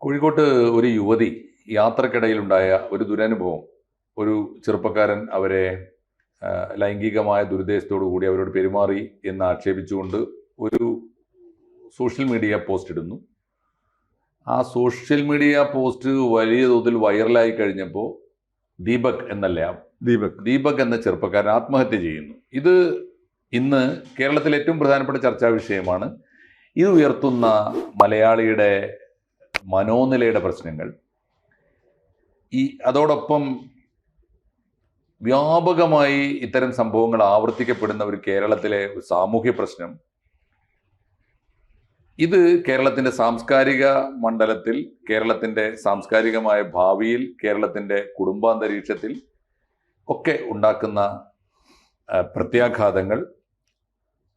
കോഴിക്കോട്ട് ഒരു യുവതി യാത്രക്കിടയിലുണ്ടായ ഒരു ദുരനുഭവം. ഒരു ചെറുപ്പക്കാരൻ അവരെ ലൈംഗികമായ ദുരുദ്ദേശത്തോടു കൂടി അവരോട് പെരുമാറി എന്ന് ആക്ഷേപിച്ചുകൊണ്ട് ഒരു സോഷ്യൽ മീഡിയ പോസ്റ്റ് ഇടുന്നു. ആ സോഷ്യൽ മീഡിയ പോസ്റ്റ് വലിയ തോതിൽ വൈറലായി കഴിഞ്ഞപ്പോൾ ദീപക് എന്ന ചെറുപ്പക്കാരൻ ആത്മഹത്യ ചെയ്യുന്നു. ഇത് ഇന്ന് കേരളത്തിലെ ഏറ്റവും പ്രധാനപ്പെട്ട ചർച്ചാ വിഷയമാണ്. ഇത് ഉയർത്തുന്ന മലയാളിയുടെ മനോനിലയുടെ പ്രശ്നങ്ങൾ, അതോടൊപ്പം വ്യാപകമായി ഇത്തരം സംഭവങ്ങൾ ആവർത്തിക്കപ്പെടുന്ന ഒരു കേരളത്തിലെ സാമൂഹ്യ പ്രശ്നം, ഇത് കേരളത്തിൻ്റെ സാംസ്കാരിക മണ്ഡലത്തിൽ, കേരളത്തിൻ്റെ സാംസ്കാരികമായ ഭാവിയിൽ, കേരളത്തിൻ്റെ കുടുംബാന്തരീക്ഷത്തിൽ ഒക്കെ ഉണ്ടാക്കുന്ന പ്രത്യാഘാതങ്ങൾ,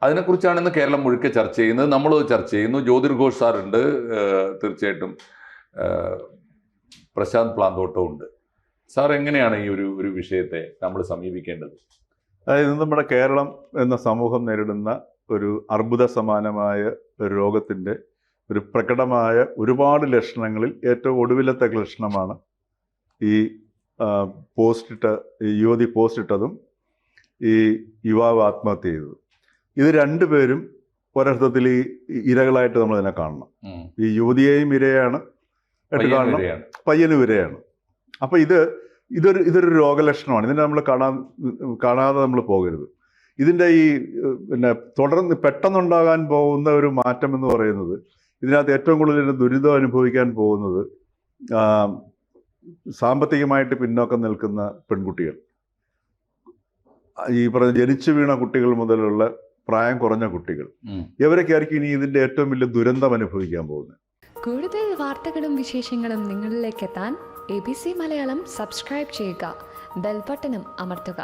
അതിനെക്കുറിച്ചാണ് ഇന്ന് കേരളം മുഴുക്കെ ചർച്ച ചെയ്യുന്നത്. നമ്മൾ ചർച്ച ചെയ്യുന്നു. ജ്യോതിർ ഘോഷ് സാറുണ്ട്, തീർച്ചയായിട്ടും പ്രശാന്ത് പ്ലാന്തോട്ടം ഉണ്ട്. സാർ, എങ്ങനെയാണ് ഈ ഒരു വിഷയത്തെ നമ്മൾ സമീപിക്കേണ്ടത്? അതായത് നമ്മുടെ കേരളം എന്ന സമൂഹം നേരിടുന്ന ഒരു അർബുദ സമാനമായ ഒരു രോഗത്തിൻ്റെ ഒരു പ്രകടമായ ഒരുപാട് ലക്ഷണങ്ങളിൽ ഏറ്റവും ഒടുവിലത്തെ ലക്ഷണമാണ് ഈ യുവതി പോസ്റ്റിട്ടതും ഈ യുവാവ് ആത്മഹത്യ ചെയ്തത്. ഇത് രണ്ടുപേരും ഒരർത്ഥത്തിൽ ഈ ഇരകളായിട്ട് നമ്മൾ ഇതിനെ കാണണം. ഈ യുവതിയെയും ഇരയാണ് ആയിട്ട് കാണണം, പയ്യനും ഇരയാണ്. അപ്പം ഇതൊരു രോഗലക്ഷണമാണ്. ഇതിനെ നമ്മൾ കാണാതെ നമ്മൾ പോകരുത്. ഇതിൻ്റെ ഈ തുടർന്ന് പെട്ടെന്നുണ്ടാകാൻ പോകുന്ന ഒരു മാറ്റം എന്ന് പറയുന്നത്, ഇതിനകത്ത് ഏറ്റവും കൂടുതൽ ദുരിതം അനുഭവിക്കാൻ പോകുന്നത് സാമ്പത്തികമായിട്ട് പിന്നോക്കം നിൽക്കുന്ന പെൺകുട്ടികൾ, ഈ പറഞ്ഞ ജനിച്ചു വീണ കുട്ടികൾ മുതലുള്ള പ്രായം കുറഞ്ഞ കുട്ടികൾ, ഇവരൊക്കെ ആയിരിക്കും ഇനി ഇതിൻ്റെ ഏറ്റവും വലിയ ദുരന്തം അനുഭവിക്കാൻ പോകുന്നത്. കൂടുതൽ വാർത്തകളും വിശേഷങ്ങളും നിങ്ങളിലേക്ക് എത്താൻ ABC മലയാളം സബ്സ്ക്രൈബ് ചെയ്യുക, ബെൽ ബട്ടണും അമർത്തുക.